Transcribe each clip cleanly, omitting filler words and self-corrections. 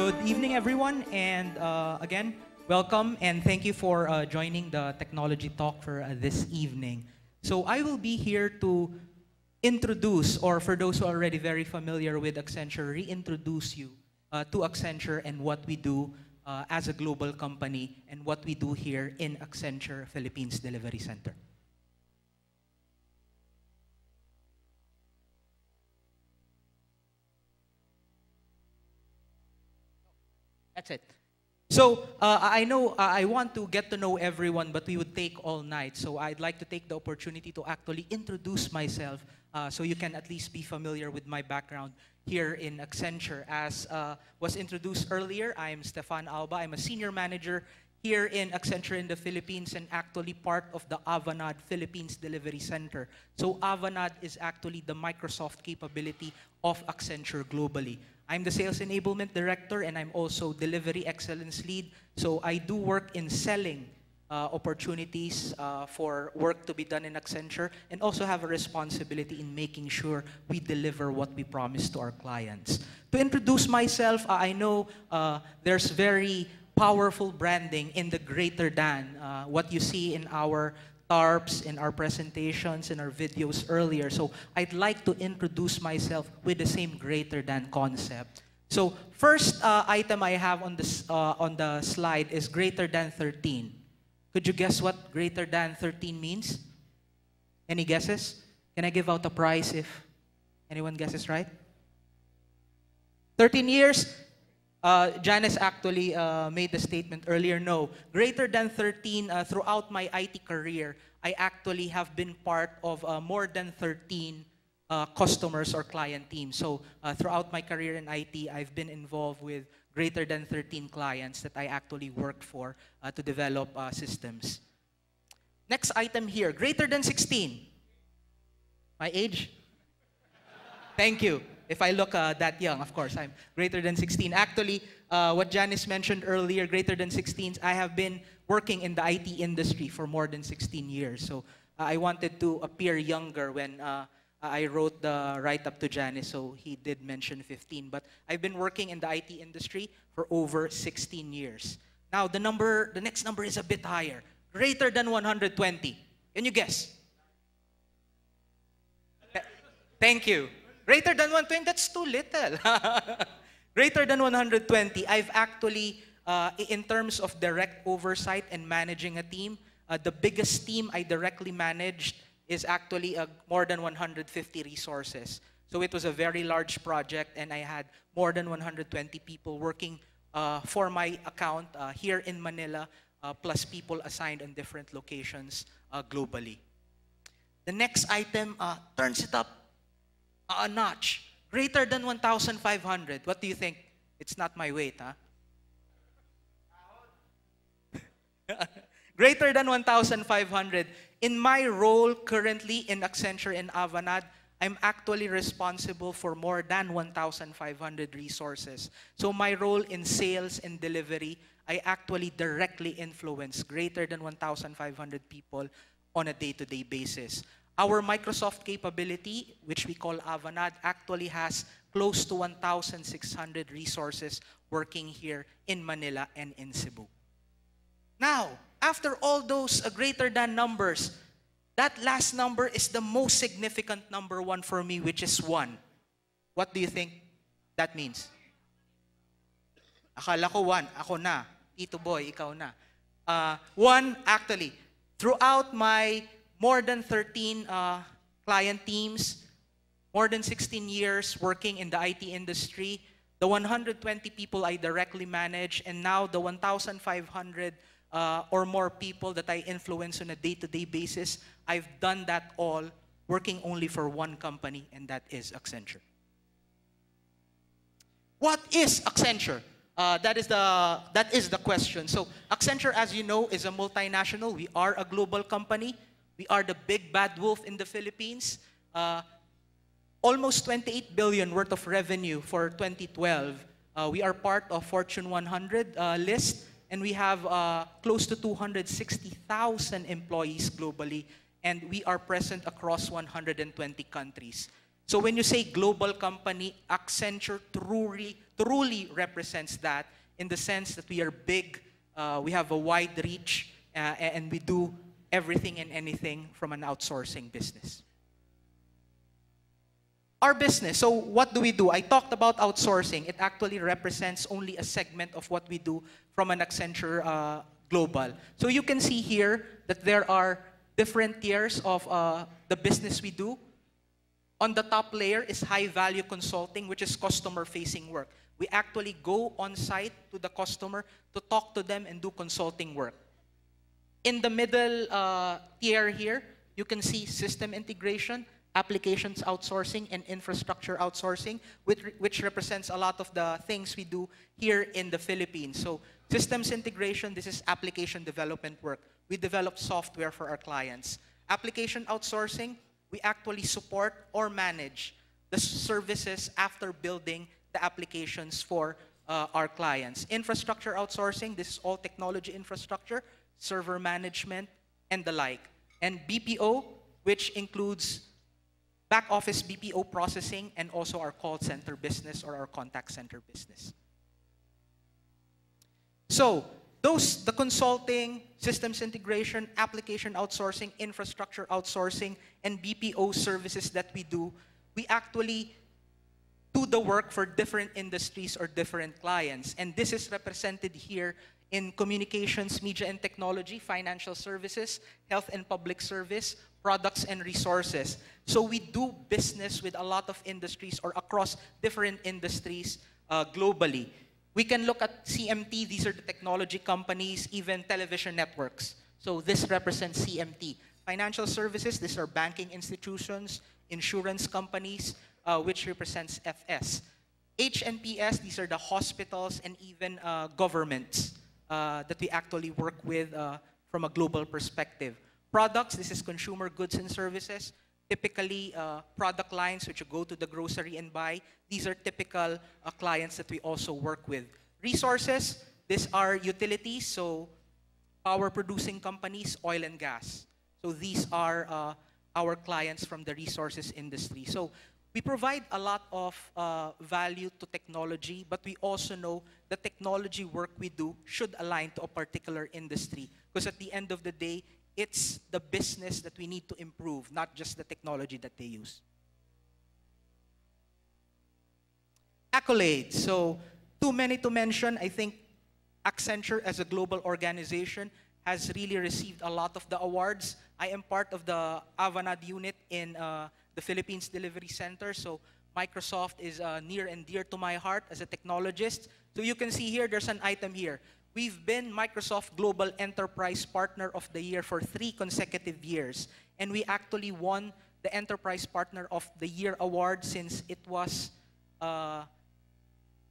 Good evening, everyone, and again, welcome and thank you for joining the technology talk for this evening. So I will be here to introduce, or for those who are already very familiar with Accenture, reintroduce you to Accenture and what we do as a global company and what we do here in Accenture Philippines Delivery Center. That's it. So I know I want to get to know everyone, but we would take all night. So I'd like to take the opportunity to actually introduce myself so you can at least be familiar with my background here in Accenture. As was introduced earlier, I'm Stephan Alba. I'm a senior manager here in Accenture in the Philippines and actually part of the Avanad Philippines Delivery Center. So Avanad is actually the Microsoft capability of Accenture globally. I'm the Sales Enablement Director and I'm also Delivery Excellence Lead. So I do work in selling opportunities for work to be done in Accenture and also have a responsibility in making sure we deliver what we promise to our clients. To introduce myself, I know there's very powerful branding in the greater than. What you see in our tarps, in our presentations, in our videos earlier. So I'd like to introduce myself with the same greater than concept. So first item I have on the slide is greater than 13. Could you guess what greater than 13 means? Any guesses? Can I give out a prize if anyone guesses right? 13 years? Janice actually made the statement earlier, no. Greater than 13, throughout my IT career, I actually have been part of more than 13 customers or client teams. So throughout my career in IT, I've been involved with greater than 13 clients that I actually worked for to develop systems. Next item here, greater than 16. My age? Thank you. If I look that young, of course, I'm greater than 16. Actually, what Janice mentioned earlier, greater than 16, I have been working in the IT industry for more than 16 years. So I wanted to appear younger when I wrote the write-up to Janice, so he did mention 15. But I've been working in the IT industry for over 16 years. Now, the next number is a bit higher. Greater than 120. Can you guess? Thank you. Greater than 120, that's too little. Greater than 120, I've actually, in terms of direct oversight and managing a team, the biggest team I directly managed is actually more than 150 resources. So it was a very large project and I had more than 120 people working for my account here in Manila, plus people assigned in different locations globally. The next item turns it up a notch. Greater than 1,500. What do you think? It's not my weight, huh? Greater than 1,500. In my role currently in Accenture in Avanad, I'm actually responsible for more than 1,500 resources. So my role in sales and delivery, I actually directly influence greater than 1,500 people on a day-to-day basis. Our Microsoft capability, which we call Avanad, actually has close to 1,600 resources working here in Manila and in Cebu. Now, after all those greater than numbers, that last number is the most significant number one for me, which is 1. What do you think that means? Akala ko 1, ako na. Tito Boy, ikaw na. 1, actually, throughout my more than 13 client teams, more than 16 years working in the IT industry, the 120 people I directly manage, and now the 1,500 or more people that I influence on a day-to-day basis, I've done that all working only for one company, and that is Accenture. What is Accenture? That is the question. So Accenture, as you know, is a multinational. We are a global company. We are the big bad wolf in the Philippines. Almost 28 billion worth of revenue for 2012. We are part of Fortune 100 list, and we have close to 260,000 employees globally, and we are present across 120 countries. So when you say global company, Accenture truly represents that in the sense that we are big, we have a wide reach, and we do everything and anything from an outsourcing business. Our business, so what do we do? I talked about outsourcing. It actually represents only a segment of what we do from an Accenture Global. So you can see here that there are different tiers of the business we do. On the top layer is high-value consulting, which is customer-facing work. We actually go on-site to the customer to talk to them and do consulting work. In the middle tier here, you can see system integration, applications outsourcing, and infrastructure outsourcing, which represents a lot of the things we do here in the Philippines. So systems integration, this is application development work. We develop software for our clients. Application outsourcing, we actually support or manage the services after building the applications for our clients. Infrastructure outsourcing, this is all technology infrastructure, server management, and the like. And BPO, which includes back office BPO processing and also our call center business or our contact center business. So the consulting, systems integration, application outsourcing, infrastructure outsourcing, and BPO services that we do, we actually do the work for different industries or different clients. And this is represented here in communications, media and technology, financial services, health and public service, products and resources. So we do business with a lot of industries or across different industries globally. We can look at CMT, these are the technology companies, even television networks. So this represents CMT. Financial services, these are banking institutions, insurance companies, which represents FS. HNPS, these are the hospitals and even governments that we actually work with from a global perspective. Products, this is consumer goods and services. Typically, product lines which you go to the grocery and buy. These are typical clients that we also work with. Resources, these are utilities, so power producing companies, oil and gas. So these are our clients from the resources industry. So we provide a lot of value to technology, but we also know the technology work we do should align to a particular industry. Because at the end of the day, it's the business that we need to improve, not just the technology that they use. Accolades. So, too many to mention. I think Accenture as a global organization has really received a lot of the awards. I am part of the Avanade unit in the Philippines Delivery Center. So Microsoft is near and dear to my heart as a technologist. So you can see here, there's an item here. We've been Microsoft Global Enterprise Partner of the Year for 3 consecutive years. And we actually won the Enterprise Partner of the Year award since it was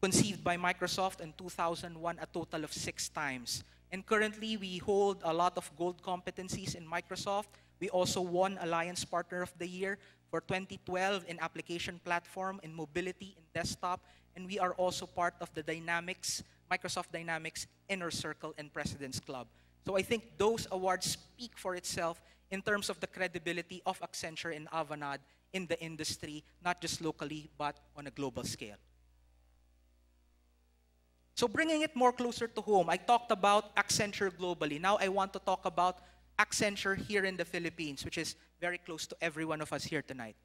conceived by Microsoft in 2001 a total of 6 times. And currently, we hold a lot of gold competencies in Microsoft. We also won Alliance Partner of the Year for 2012 in application platform, in mobility, in desktop. And we are also part of the Microsoft Dynamics Inner Circle and President's Club. So I think those awards speak for itself in terms of the credibility of Accenture and Avanade in the industry, not just locally, but on a global scale. So bringing it more closer to home, I talked about Accenture globally. Now I want to talk about Accenture here in the Philippines, which is very close to every one of us here tonight.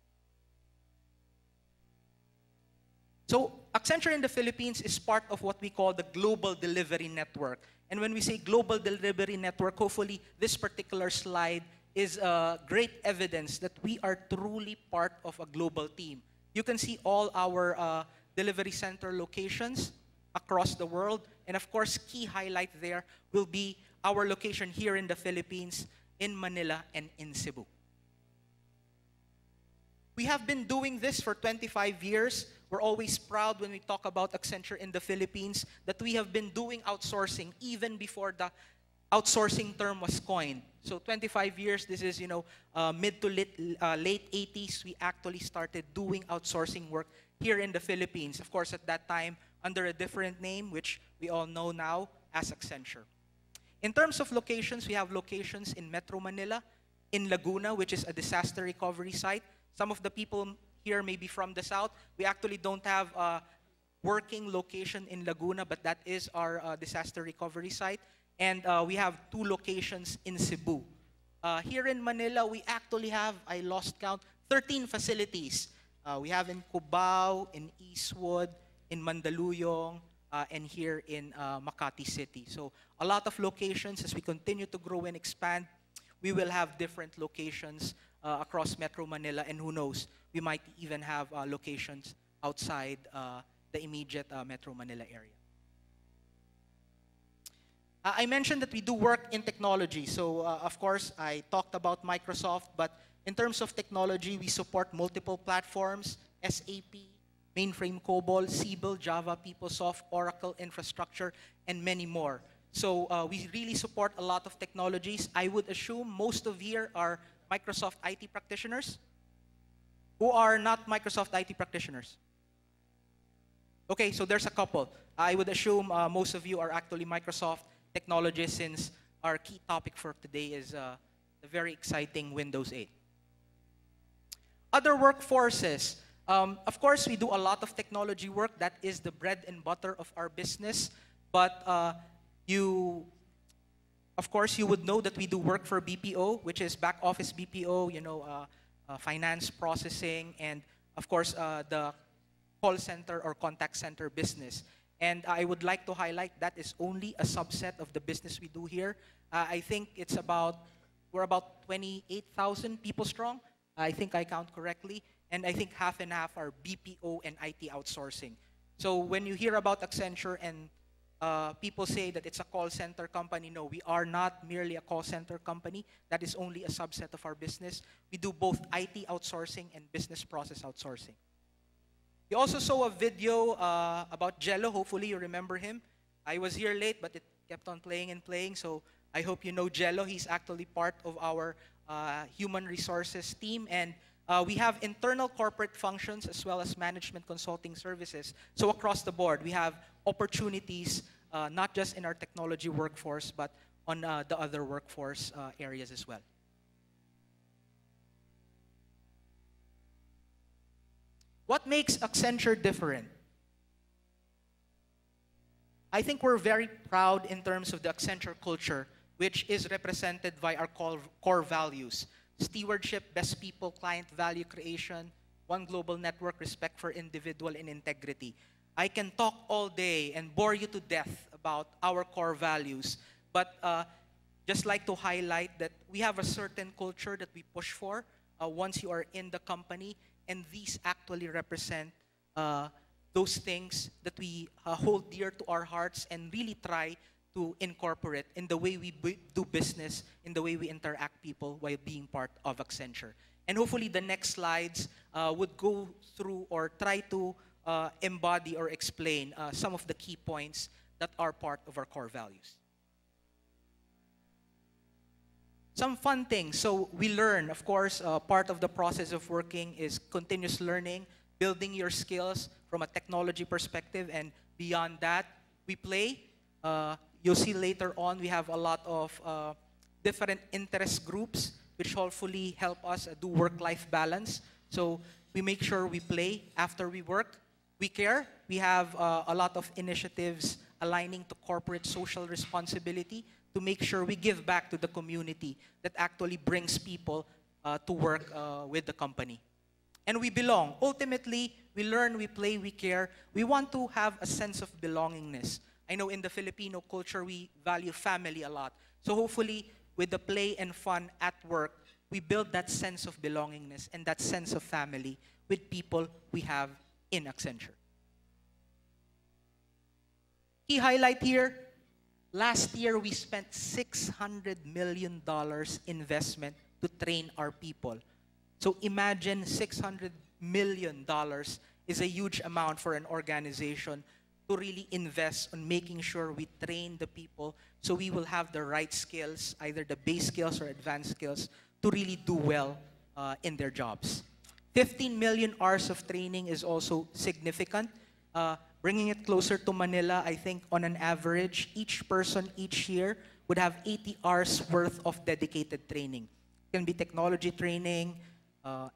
So Accenture in the Philippines is part of what we call the Global Delivery Network. And when we say Global Delivery Network, hopefully this particular slide is great evidence that we are truly part of a global team. You can see all our delivery center locations across the world. And of course, key highlight there will be our location here in the Philippines, in Manila and in Cebu. We have been doing this for 25 years. We're always proud when we talk about Accenture in the Philippines that we have been doing outsourcing even before the outsourcing term was coined. So 25 years, this is, mid to late 80s, we actually started doing outsourcing work here in the Philippines. Of course, at that time, under a different name, which we all know now as Accenture. In terms of locations, we have locations in Metro Manila, in Laguna, which is a disaster recovery site. Some of the people here maybe from the south, we actually don't have a working location in Laguna, but that is our disaster recovery site. And we have 2 locations in Cebu. Here in Manila, we actually have, I lost count, 13 facilities. We have in Cubao, in Eastwood, in Mandaluyong, and here in Makati City. So a lot of locations. As we continue to grow and expand, we will have different locations across Metro Manila, and who knows, we might even have locations outside the immediate Metro Manila area. I mentioned that we do work in technology. So, of course, I talked about Microsoft, but in terms of technology, we support multiple platforms: SAP, Mainframe COBOL, Siebel, Java, PeopleSoft, Oracle infrastructure, and many more. So we really support a lot of technologies. I would assume most of here are Microsoft IT practitioners. Who are not Microsoft IT practitioners? Okay, so there's a couple. I would assume most of you are actually Microsoft technologists, since our key topic for today is the very exciting Windows 8. Other workforces. Of course, we do a lot of technology work. That is the bread and butter of our business. But of course, you would know that we do work for BPO, which is back office BPO, finance processing, and of course, the call center or contact center business. And I would like to highlight that is only a subset of the business we do here. I think we're about 28,000 people strong. I think I count correctly. And I think half and half are BPO and IT outsourcing. So when you hear about Accenture and people say that it's a call center company, no, we are not merely a call center company. That is only a subset of our business. We do both IT outsourcing and business process outsourcing. You also saw a video about Jello. Hopefully you remember him. I was here late, but it kept on playing and playing. So I hope you know Jello. He's actually part of our human resources team. And we have internal corporate functions as well as management consulting services. So across the board, we have opportunities, not just in our technology workforce, but on the other workforce areas as well. What makes Accenture different? I think we're very proud in terms of the Accenture culture, which is represented by our core values: stewardship, best people, client value creation, one global network, respect for individual, and integrity. I can talk all day and bore you to death about our core values, but just like to highlight that we have a certain culture that we push for once you are in the company, and these actually represent those things that we hold dear to our hearts and really try to incorporate in the way we do business, in the way we interact people while being part of Accenture. And hopefully the next slides would go through or try to embody or explain some of the key points that are part of our core values. Some fun things. So we learn, of course, part of the process of working is continuous learning, building your skills from a technology perspective, and beyond that, we play. You'll see later on, we have a lot of different interest groups which hopefully help us do work-life balance. So we make sure we play after we work. We care. We have a lot of initiatives aligning to corporate social responsibility to make sure we give back to the community that actually brings people to work with the company. And we belong. Ultimately, we learn, we play, we care. We want to have a sense of belongingness. I know in the Filipino culture, we value family a lot. So hopefully, with the play and fun at work, we build that sense of belongingness and that sense of family with people we have in Accenture. Key highlight here, last year we spent $600 million investment to train our people. So imagine $600 million is a huge amount for an organization to really invest on making sure we train the people so we will have the right skills, either the base skills or advanced skills, to really do well in their jobs. 15 million hours of training is also significant. Bringing it closer to Manila, I think on an average, each person each year would have 80 hours worth of dedicated training. It can be technology training,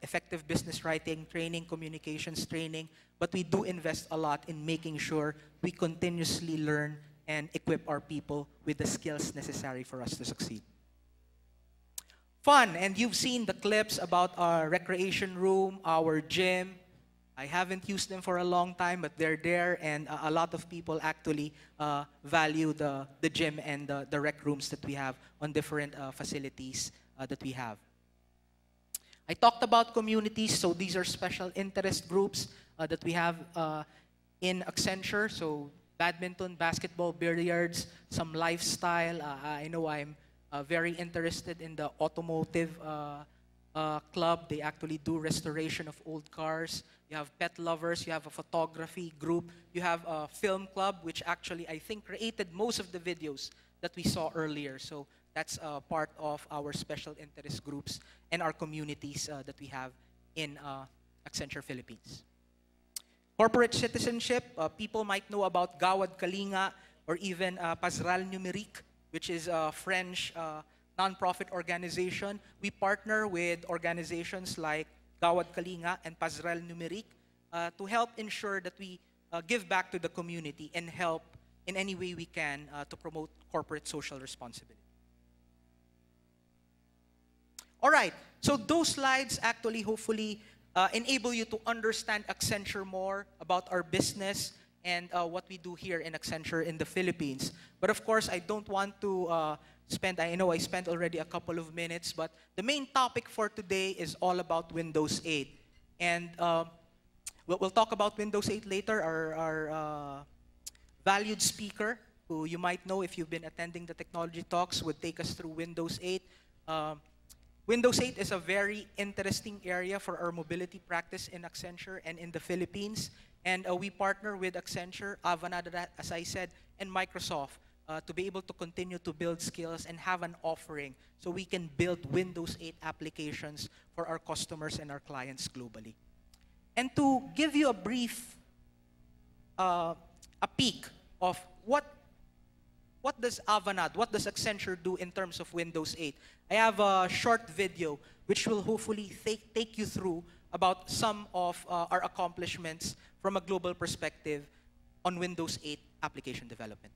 effective business writing training, communications training, but we do invest a lot in making sure we continuously learn and equip our people with the skills necessary for us to succeed. Fun, and you've seen the clips about our recreation room, our gym. I haven't used them for a long time, but they're there, and a lot of people actually value the gym and the rec rooms that we have on different facilities that we have. I talked about communities, so these are special interest groups that we have in Accenture. So badminton, basketball, billiards, some lifestyle. I know I'm very interested in the automotive club. They actually do restoration of old cars. You have pet lovers, you have a photography group, you have a film club, which actually I think created most of the videos that we saw earlier. So that's part of our special interest groups and our communities that we have in Accenture Philippines. Corporate citizenship, people might know about Gawad Kalinga or even Pasral Numerique, which is a French nonprofit organization. We partner with organizations like Gawad Kalinga and Pasral Numerique to help ensure that we give back to the community and help in any way we can to promote corporate social responsibility. All right, so those slides actually hopefully enable you to understand Accenture more, about our business and what we do here in Accenture in the Philippines. But of course, I don't want to I know I spent already a couple of minutes, but the main topic for today is all about Windows 8. And we'll talk about Windows 8 later. Our valued speaker, who you might know if you've been attending the technology talks, would take us through Windows 8. Windows 8 is a very interesting area for our mobility practice in Accenture and in the Philippines. And we partner with Accenture, Avanade, as I said, and Microsoft to be able to continue to build skills and have an offering so we can build Windows 8 applications for our customers and our clients globally. And to give you a brief a peek of what does Avanade, what does Accenture do in terms of Windows 8, I have a short video which will hopefully take you through about some of our accomplishments from a global perspective on Windows 8 application development.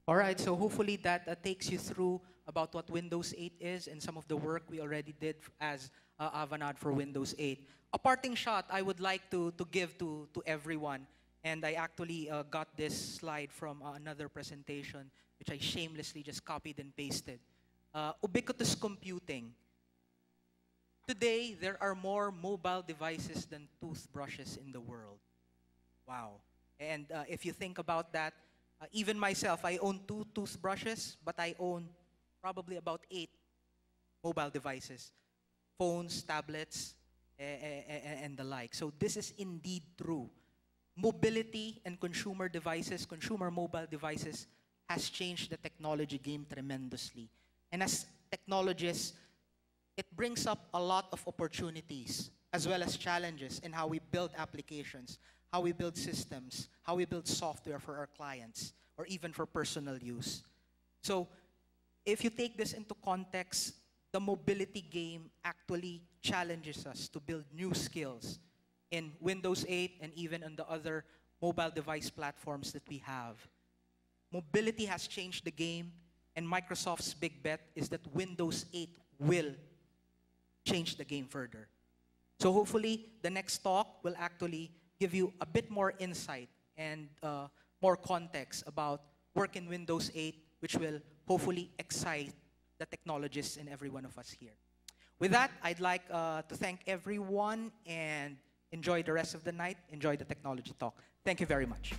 All right, so hopefully that takes you through about what Windows 8 is and some of the work we already did as Avanade for Windows 8. A parting shot I would like to give to everyone, and I actually got this slide from another presentation, which I shamelessly just copied and pasted. Ubiquitous computing. Today, there are more mobile devices than toothbrushes in the world. Wow. And if you think about that, even myself, I own 2 toothbrushes, but I own probably about 8 mobile devices, phones, tablets, and the like. So this is indeed true. Mobility and consumer devices, consumer mobile devices, has changed the technology game tremendously. And as technologists, it brings up a lot of opportunities as well as challenges in how we build applications, how we build systems, how we build software for our clients, or even for personal use. So if you take this into context, the mobility game actually challenges us to build new skills in Windows 8 and even on the other mobile device platforms that we have. Mobility has changed the game, and Microsoft's big bet is that Windows 8 will change the game further. So hopefully, the next talk will actually give you a bit more insight and more context about work in Windows 8, which will hopefully excite the technologists in every one of us here. With that, I'd like to thank everyone and enjoy the rest of the night. Enjoy the technology talk. Thank you very much.